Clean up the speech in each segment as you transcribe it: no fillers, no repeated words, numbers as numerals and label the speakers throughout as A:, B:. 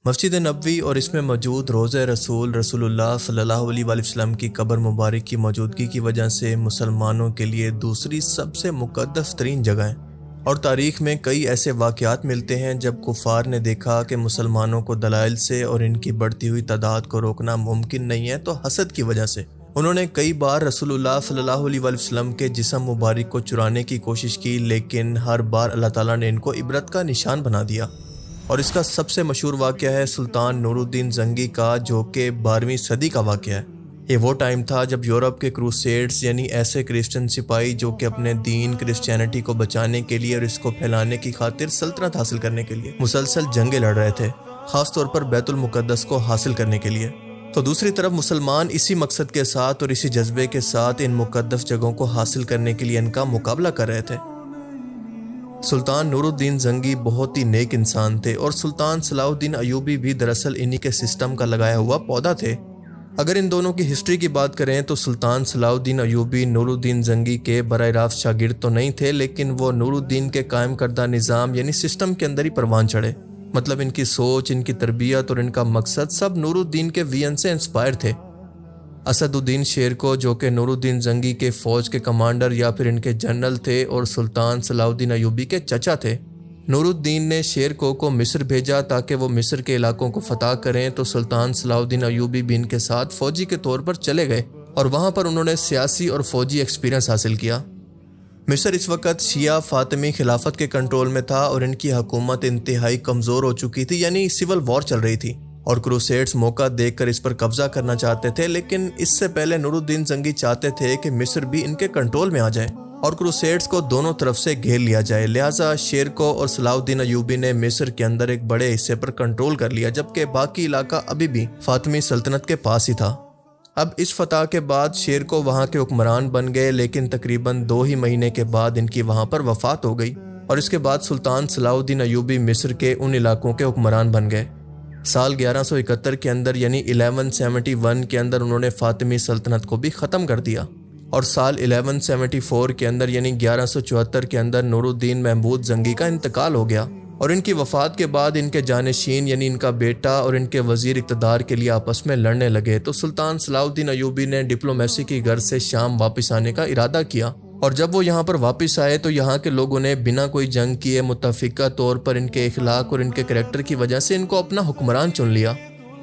A: مسجد نبوی اور اس میں موجود روضہ رسول اللہ صلی اللہ علیہ وآلہ وسلم کی قبر مبارک کی موجودگی کی وجہ سے مسلمانوں کے لیے دوسری سب سے مقدس ترین جگہ ہے، اور تاریخ میں کئی ایسے واقعات ملتے ہیں جب کفار نے دیکھا کہ مسلمانوں کو دلائل سے اور ان کی بڑھتی ہوئی تعداد کو روکنا ممکن نہیں ہے، تو حسد کی وجہ سے انہوں نے کئی بار رسول اللہ صلی اللہ علیہ وآلہ وسلم کے جسم مبارک کو چرانے کی کوشش کی، لیکن ہر بار اللہ تعالیٰ نے ان کو عبرت کا نشان بنا دیا۔ اور اس کا سب سے مشہور واقعہ ہے سلطان نور الدین زنگی کا، جو کہ 12ویں صدی کا واقعہ ہے۔ یہ وہ ٹائم تھا جب یورپ کے کروسیڈز یعنی ایسے کرسچن سپاہی جو کہ اپنے دین کرسچینٹی کو بچانے کے لیے اور اس کو پھیلانے کی خاطر سلطنت حاصل کرنے کے لیے مسلسل جنگیں لڑ رہے تھے، خاص طور پر بیت المقدس کو حاصل کرنے کے لیے۔ تو دوسری طرف مسلمان اسی مقصد کے ساتھ اور اسی جذبے کے ساتھ ان مقدس جگہوں کو حاصل کرنے کے لیے ان کا مقابلہ کر رہے تھے۔ سلطان نور الدین زنگی بہت ہی نیک انسان تھے، اور سلطان صلاح الدین ایوبی بھی دراصل انہی کے سسٹم کا لگایا ہوا پودا تھے۔ اگر ان دونوں کی ہسٹری کی بات کریں تو سلطان صلاح الدین ایوبی نور الدین زنگی کے براہ راست شاگرد تو نہیں تھے، لیکن وہ نور الدین کے قائم کردہ نظام یعنی سسٹم کے اندر ہی پروان چڑھے۔ مطلب ان کی سوچ، ان کی تربیت اور ان کا مقصد سب نور الدین کے ویژن سے انسپائر تھے۔ اسد الدین شیرکو جو کہ نور الدین زنگی کے فوج کے کمانڈر یا پھر ان کے جنرل تھے اور سلطان صلاح الدین ایوبی کے چچا تھے، نور الدین نے شیرکو کو مصر بھیجا تاکہ وہ مصر کے علاقوں کو فتح کریں، تو سلطان صلاح الدین ایوبی بھی ان کے ساتھ فوجی کے طور پر چلے گئے، اور وہاں پر انہوں نے سیاسی اور فوجی ایکسپیرنس حاصل کیا۔ مصر اس وقت شیعہ فاطمی خلافت کے کنٹرول میں تھا اور ان کی حکومت انتہائی کمزور ہو چکی تھی، یعنی سول وار چل رہی تھی، اور کروسیڈز موقع دیکھ کر اس پر قبضہ کرنا چاہتے تھے۔ لیکن اس سے پہلے نور الدین زنگی چاہتے تھے کہ مصر بھی ان کے کنٹرول میں آ جائے اور کروسیڈز کو دونوں طرف سے گھیر لیا جائے، لہٰذا شیرکو اور صلاح الدین ایوبی نے مصر کے اندر ایک بڑے حصے پر کنٹرول کر لیا، جبکہ باقی علاقہ ابھی بھی فاطمی سلطنت کے پاس ہی تھا۔ اب اس فتح کے بعد شیرکو وہاں کے حکمران بن گئے، لیکن تقریباً 2 ہی مہینے کے بعد ان کی وہاں پر وفات ہو گئی، اور اس کے بعد سلطان صلاح الدین ایوبی مصر کے ان علاقوں کے حکمران بن گئے۔ سال 1171 کے اندر یعنی 1171 کے اندر انہوں نے فاطمی سلطنت کو بھی ختم کر دیا، اور سال 1174 کے اندر یعنی 1174 کے اندر نور الدین محمود زنگی کا انتقال ہو گیا، اور ان کی وفات کے بعد ان کے جانشین یعنی ان کا بیٹا اور ان کے وزیر اقتدار کے لیے آپس میں لڑنے لگے، تو سلطان صلاح الدین ایوبی نے ڈپلومیسی کی غرض سے شام واپس آنے کا ارادہ کیا، اور جب وہ یہاں پر واپس آئے تو یہاں کے لوگوں نے بنا کوئی جنگ کیے متفقہ طور پر ان کے اخلاق اور ان کے کریکٹر کی وجہ سے ان کو اپنا حکمران چن لیا۔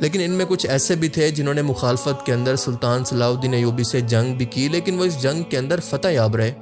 A: لیکن ان میں کچھ ایسے بھی تھے جنہوں نے مخالفت کے اندر سلطان صلاح الدین ایوبی سے جنگ بھی کی، لیکن وہ اس جنگ کے اندر فتح یاب رہے،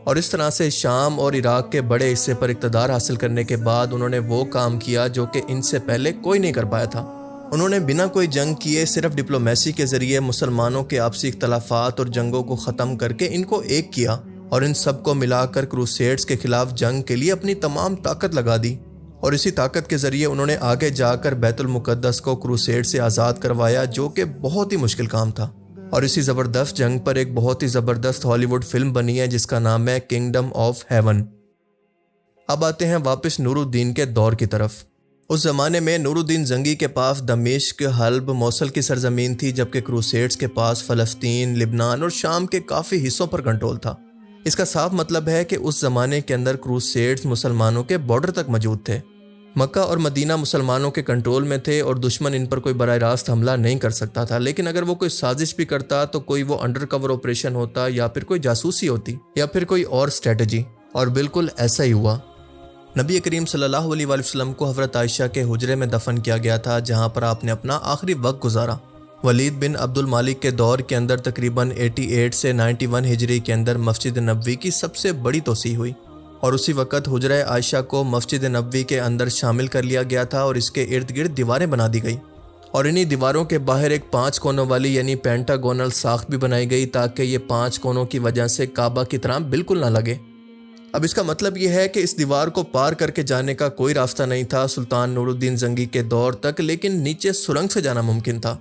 A: اور اس طرح سے شام اور عراق کے بڑے حصے پر اقتدار حاصل کرنے کے بعد انہوں نے وہ کام کیا جو کہ ان سے پہلے کوئی نہیں کر پایا تھا۔ انہوں نے بنا کوئی جنگ کیے صرف ڈپلومیسی کے ذریعے مسلمانوں کے آپسی اختلافات اور جنگوں کو ختم کر کے ان کو ایک کیا، اور ان سب کو ملا کر کروسیڈز کے خلاف جنگ کے لیے اپنی تمام طاقت لگا دی، اور اسی طاقت کے ذریعے انہوں نے آگے جا کر بیت المقدس کو کروسیڈ سے آزاد کروایا، جو کہ بہت ہی مشکل کام تھا۔ اور اسی زبردست جنگ پر ایک بہت ہی زبردست ہالی ووڈ فلم بنی ہے جس کا نام ہے کنگڈم آف ہیون۔ اب آتے ہیں واپس نور الدین کے دور کی طرف۔ اس زمانے میں نور الدین زنگی کے پاس دمشق، حلب، موصل کی سرزمین تھی، جبکہ کروسیڈز کے پاس فلسطین، لبنان اور شام کے کافی حصوں پر کنٹرول تھا۔ اس کا صاف مطلب ہے کہ اس زمانے کے اندر کروسیڈز مسلمانوں کے بارڈر تک موجود تھے۔ مکہ اور مدینہ مسلمانوں کے کنٹرول میں تھے اور دشمن ان پر کوئی براہ راست حملہ نہیں کر سکتا تھا، لیکن اگر وہ کوئی سازش بھی کرتا تو کوئی وہ انڈر کور آپریشن ہوتا یا پھر کوئی جاسوسی ہوتی یا پھر کوئی اور اسٹریٹجی، اور بالکل ایسا ہی ہوا۔ نبی کریم صلی اللہ علیہ وآلہ وسلم کو حضرت عائشہ کے حجرے میں دفن کیا گیا تھا، جہاں پر آپ نے اپنا آخری وقت گزارا۔ ولید بن عبد المالک کے دور کے اندر تقریباً 88 سے 91 ہجری کے اندر مسجد نبوی کی سب سے بڑی توسیع ہوئی، اور اسی وقت حجرہ عائشہ کو مسجد نبوی کے اندر شامل کر لیا گیا تھا، اور اس کے ارد گرد دیواریں بنا دی گئی، اور انہی دیواروں کے باہر ایک 5 کونوں والی یعنی پینٹاگونل ساخت بھی بنائی گئی تاکہ یہ 5 کونوں کی وجہ سے کعبہ کی طرح بالکل نہ لگے۔ اب اس کا مطلب یہ ہے کہ اس دیوار کو پار کر کے جانے کا کوئی راستہ نہیں تھا سلطان نور الدین زنگی کے دور تک، لیکن نیچے سرنگ سے جانا ممکن تھا۔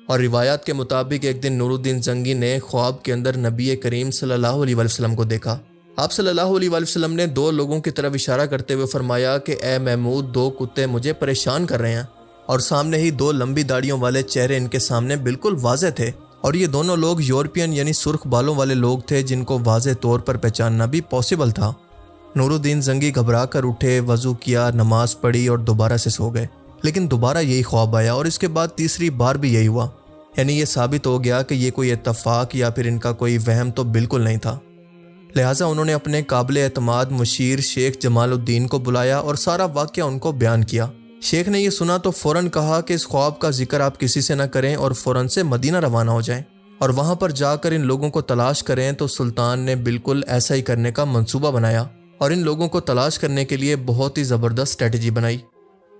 A: اور روایات کے مطابق ایک دن نور الدین زنگی نے خواب کے اندر نبی کریم صلی اللہ علیہ وآلہ وسلم کو دیکھا۔ آپ صلی اللہ علیہ وآلہ وسلم نے 2 لوگوں کی طرف اشارہ کرتے ہوئے فرمایا کہ اے محمود، 2 کتے مجھے پریشان کر رہے ہیں، اور سامنے ہی 2 لمبی داڑھیوں والے چہرے ان کے سامنے بالکل واضح تھے، اور یہ دونوں لوگ یورپین یعنی سرخ بالوں والے لوگ تھے جن کو واضح طور پر پہچاننا بھی پاسبل تھا۔ نور الدین زنگی گھبرا کر اٹھے، وضو کیا، نماز پڑھی اور دوبارہ سے سو گئے۔ لیکن دوبارہ یہی خواب آیا اور اس کے بعد تیسری بار بھی یہی ہوا۔ یعنی یہ ثابت ہو گیا کہ یہ کوئی اتفاق یا پھر ان کا کوئی وہم تو بالکل نہیں تھا۔ لہٰذا انہوں نے اپنے قابل اعتماد مشیر شیخ جمال الدین کو بلایا اور سارا واقعہ ان کو بیان کیا۔ شیخ نے یہ سنا تو فوراً کہا کہ اس خواب کا ذکر آپ کسی سے نہ کریں اور فوراً سے مدینہ روانہ ہو جائیں اور وہاں پر جا کر ان لوگوں کو تلاش کریں۔ تو سلطان نے بالکل ایسا ہی کرنے کا منصوبہ بنایا اور ان لوگوں کو تلاش کرنے کے لیے بہت ہی زبردست اسٹریٹجی بنائی۔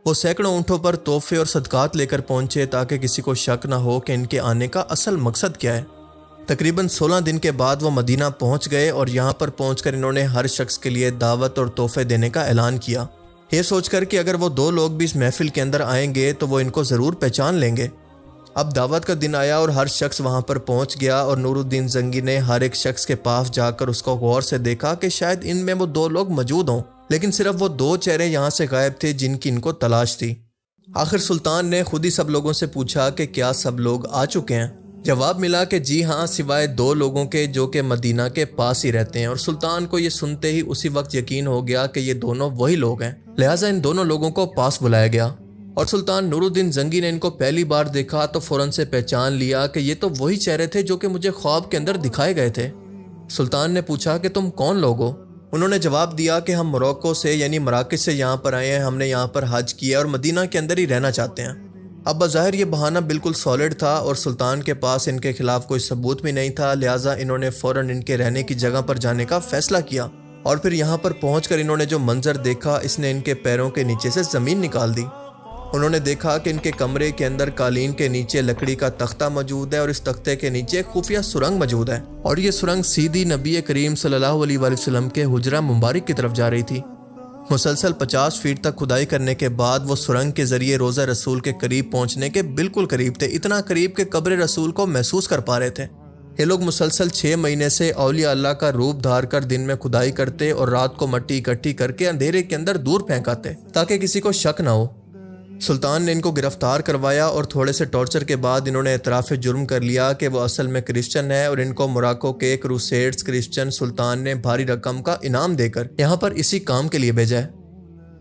A: وہ سینکڑوں اونٹوں پر تحفے اور صدقات لے کر پہنچے تاکہ کسی کو شک نہ ہو کہ ان کے آنے کا اصل مقصد کیا ہے۔ تقریباً 16 دن کے بعد وہ مدینہ پہنچ گئے اور یہاں پر پہنچ کر انہوں نے ہر شخص کے لیے دعوت اور تحفے دینے کا اعلان کیا، یہ سوچ کر کہ اگر وہ 2 لوگ بھی اس محفل کے اندر آئیں گے تو وہ ان کو ضرور پہچان لیں گے۔ اب دعوت کا دن آیا اور ہر شخص وہاں پر پہنچ گیا اور نور الدین زنگی نے ہر ایک شخص کے پاس جا کر اس کو غور سے دیکھا کہ شاید ان میں وہ 2 لوگ موجود ہوں، لیکن صرف وہ 2 چہرے یہاں سے غائب تھے جن کی ان کو تلاش تھی۔ آخر سلطان نے خود ہی سب لوگوں سے پوچھا کہ کیا سب لوگ آ چکے ہیں؟ جواب ملا کہ جی ہاں، سوائے 2 لوگوں کے جو کہ مدینہ کے پاس ہی رہتے ہیں۔ اور سلطان کو یہ سنتے ہی اسی وقت یقین ہو گیا کہ یہ دونوں وہی لوگ ہیں، لہٰذا ان دونوں لوگوں کو پاس بلایا گیا۔ اور سلطان نور الدین زنگی نے ان کو پہلی بار دیکھا تو فوراً سے پہچان لیا کہ یہ تو وہی چہرے تھے جو کہ مجھے خواب کے اندر دکھائے گئے تھے۔ سلطان نے پوچھا کہ تم کون لوگ ہو؟ انہوں نے جواب دیا کہ ہم موروکو سے یعنی مراکش سے یہاں پر آئے ہیں، ہم نے یہاں پر حج کیا اور مدینہ کے اندر ہی رہنا چاہتے ہیں۔ اب بظاہر یہ بہانہ بالکل سالڈ تھا اور سلطان کے پاس ان کے خلاف کوئی ثبوت بھی نہیں تھا، لہٰذا انہوں نے فوراً ان کے رہنے کی جگہ پر جانے کا فیصلہ کیا۔ اور پھر یہاں پر پہنچ کر انہوں نے جو منظر دیکھا اس نے ان کے پیروں کے نیچے سے زمین نکال دی۔ انہوں نے دیکھا کہ ان کے کمرے کے اندر قالین کے نیچے لکڑی کا تختہ موجود ہے اور اس تختے کے نیچے ایک خفیہ سرنگ موجود ہے، اور یہ سرنگ سیدھی نبی کریم صلی اللہ علیہ وآلہ وسلم کے حجرہ مبارک کی طرف جا رہی تھی۔ مسلسل 50 فیٹ تک کھدائی کرنے کے بعد وہ سرنگ کے ذریعے روضہ رسول کے قریب پہنچنے کے بالکل قریب تھے، اتنا قریب کہ قبر رسول کو محسوس کر پا رہے تھے۔ یہ لوگ مسلسل 6 مہینے سے اولیاء اللہ کا روپ دھار کر دن میں کھدائی کرتے اور رات کو مٹی اکٹھی کر کے اندھیرے کے اندر دور پھینک آتے تاکہ کسی کو شک نہ ہو۔ سلطان نے ان کو گرفتار کروایا اور تھوڑے سے ٹارچر کے بعد انہوں نے اعتراف جرم کر لیا کہ وہ اصل میں کرسچن ہے، اور ان کو موراکو کے کروسیڈز کرسچن سلطان نے بھاری رقم کا انعام دے کر یہاں پر اسی کام کے لیے بھیجا ہے۔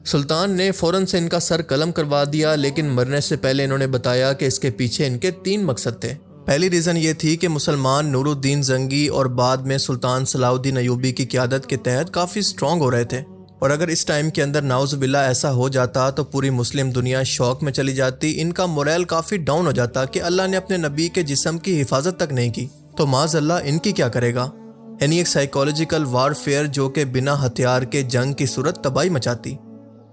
A: سلطان نے فوراً سے ان کا سر قلم کروا دیا، لیکن مرنے سے پہلے انہوں نے بتایا کہ اس کے پیچھے ان کے 3 مقصد تھے۔ پہلی ریزن یہ تھی کہ مسلمان نور الدین زنگی اور بعد میں سلطان صلاح الدین ایوبی کی قیادت کے تحت کافی سٹرونگ ہو رہے تھے، اور اگر اس ٹائم کے اندر نعوذ باللہ ایسا ہو جاتا تو پوری مسلم دنیا شوق میں چلی جاتی، ان کا مورل کافی ڈاؤن ہو جاتا کہ اللہ نے اپنے نبی کے جسم کی حفاظت تک نہیں کی تو معاذ اللہ ان کی کیا کرے گا۔ یعنی ایک سائیکولوجیکل وارفیئر جو کہ بنا ہتھیار کے جنگ کی صورت تباہی مچاتی۔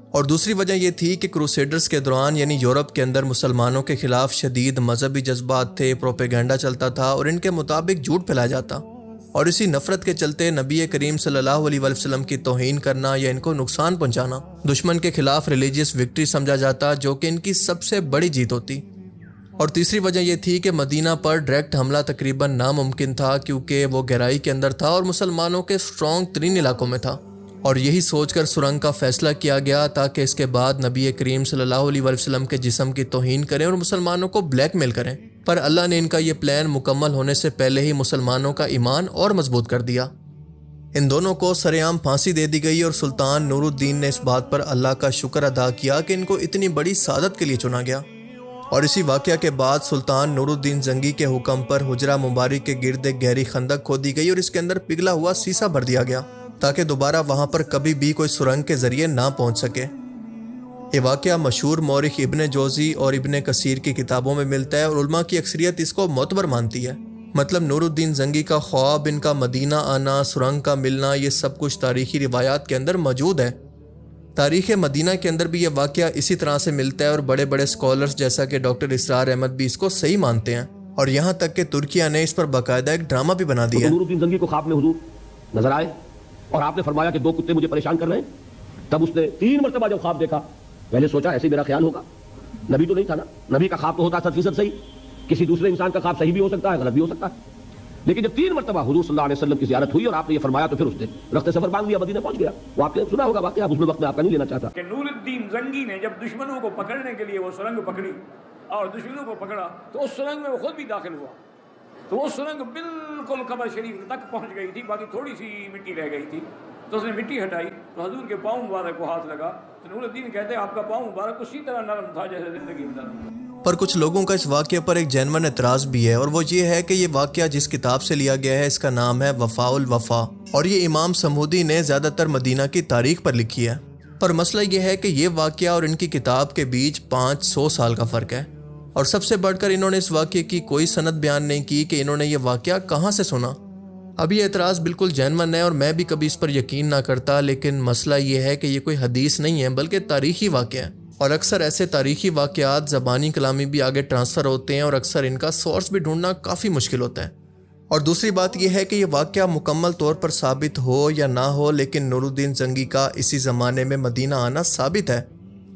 A: اور دوسری وجہ یہ تھی کہ کروسیڈرز کے دوران یعنی یورپ کے اندر مسلمانوں کے خلاف شدید مذہبی جذبات تھے، پروپیگنڈا چلتا تھا اور ان کے مطابق جھوٹ پھیلایا جاتا، اور اسی نفرت کے چلتے نبی کریم صلی اللہ علیہ وسلم کی توہین کرنا یا ان کو نقصان پہنچانا دشمن کے خلاف ریلیجیس وکٹری سمجھا جاتا، جو کہ ان کی سب سے بڑی جیت ہوتی۔ اور تیسری وجہ یہ تھی کہ مدینہ پر ڈائریکٹ حملہ تقریباً ناممکن تھا کیونکہ وہ گہرائی کے اندر تھا اور مسلمانوں کے سٹرونگ ترین علاقوں میں تھا، اور یہی سوچ کر سرنگ کا فیصلہ کیا گیا تاکہ اس کے بعد نبی کریم صلی اللہ علیہ وسلم کے جسم کی توہین کریں اور مسلمانوں کو بلیک میل کریں، پر اللہ نے ان کا یہ پلان مکمل ہونے سے پہلے ہی مسلمانوں کا ایمان اور مضبوط کر دیا۔ ان دونوں کو سرعام پھانسی دے دی گئی اور سلطان نور الدین نے اس بات پر اللہ کا شکر ادا کیا کہ ان کو اتنی بڑی سعادت کے لیے چنا گیا۔ اور اسی واقعہ کے بعد سلطان نور الدین زنگی کے حکم پر حجرہ مبارک کے گرد ایک گہری خندق کھودی گئی اور اس کے اندر پگھلا ہوا سیسا بھر دیا گیا تاکہ دوبارہ وہاں پر کبھی بھی کوئی سرنگ کے ذریعے نہ پہنچ سکے۔ یہ واقعہ مشہور مورخ ابن جوزی اور ابن کثیر کی کتابوں میں ملتا ہے اور علماء کی اکثریت اس کو معتبر مانتی ہے۔ مطلب نور الدین زنگی کا خواب، ان کا مدینہ آنا، سرنگ کا ملنا، یہ سب کچھ تاریخی روایات کے اندر موجود ہے۔ تاریخ مدینہ کے اندر بھی یہ واقعہ اسی طرح سے ملتا ہے اور بڑے بڑے اسکالرز جیسا کہ ڈاکٹر اسرار احمد بھی اس کو صحیح مانتے ہیں، اور یہاں تک کہ ترکیہ نے اس پر باقاعدہ ایک ڈرامہ بھی بنا دیا ہے۔
B: نور الدین زنگی کو خواب میں حضور نظر آئے اور آپ نے فرمایا کہ 2 کتے مجھے پریشان کر رہے ہیں۔ تب اس نے 3 مرتبہ جب خواب دیکھا، پہلے سوچا ایسے میرا خیال ہوگا، نبی تو نہیں تھا نا، نبی کا خواب تو ہوتا 100% صحیح، کسی دوسرے انسان کا خواب صحیح بھی ہو سکتا ہے، غلط بھی ہو سکتا ہے، لیکن جب 3 مرتبہ حضور صلی اللہ علیہ وسلم کی زیارت ہوئی اور آپ نے یہ فرمایا تو پھر اس نے رخت سفر باندھ لیا، مدینہ پہنچ گیا۔ وہ آپ نے سنا ہوگا واقعہ، آپ اس میں وقت میں آپ کا نہیں لینا چاہتا
C: کہ نور الدین زنگی نے جب دشمنوں کو پکڑنے کے لیے وہ سرنگ پکڑی اور دشمنوں کو پکڑا تو اس سرنگ میں وہ خود بھی داخل ہوا، تو وہ سرنگ بالکل قبر شریف تک پہنچ گئی تھی، باقی تھوڑی سی مٹی رہ گئی تھی، تو اس نے مٹی ہٹائی تو حضور کے پاؤں مبارک کو ہاتھ لگا تو نورالدین کہتے ہیں آپ کا پاؤں مبارک اسی طرح نرم تھا جیسے زندگی میں نرم۔
A: پر کچھ لوگوں کا اس واقعے پر ایک جینون اعتراض بھی ہے، اور وہ یہ ہے کہ یہ واقعہ جس کتاب سے لیا گیا ہے اس کا نام ہے وفاء الوفا، اور یہ امام سمودی نے زیادہ تر مدینہ کی تاریخ پر لکھی ہے۔ پر مسئلہ یہ ہے کہ یہ واقعہ اور ان کی کتاب کے بیچ 500 سال کا فرق ہے، اور سب سے بڑھ کر انہوں نے اس واقعے کی کوئی سند بیان نہیں کی کہ انہوں نے یہ واقعہ کہاں سے سنا۔ اب یہ اعتراض بالکل جینون ہے اور میں بھی کبھی اس پر یقین نہ کرتا، لیکن مسئلہ یہ ہے کہ یہ کوئی حدیث نہیں ہے بلکہ تاریخی واقعہ ہے، اور اکثر ایسے تاریخی واقعات زبانی کلامی بھی آگے ٹرانسفر ہوتے ہیں اور اکثر ان کا سورس بھی ڈھونڈنا کافی مشکل ہوتا ہے۔ اور دوسری بات یہ ہے کہ یہ واقعہ مکمل طور پر ثابت ہو یا نہ ہو، لیکن نور الدین زنگی کا اسی زمانے میں مدینہ آنا ثابت ہے،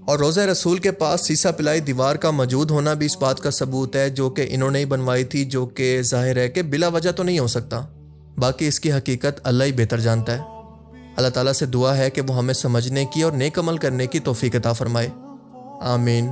A: اور روضہ رسول کے پاس سیسا پلائی دیوار کا موجود ہونا بھی اس بات کا ثبوت ہے، جو کہ انہوں نے ہی بنوائی تھی، جو کہ ظاہر ہے کہ بلا وجہ تو نہیں ہو سکتا۔ باقی اس کی حقیقت اللہ ہی بہتر جانتا ہے۔ اللہ تعالیٰ سے دعا ہے کہ وہ ہمیں سمجھنے کی اور نیک عمل کرنے کی توفیق عطا فرمائے، آمین۔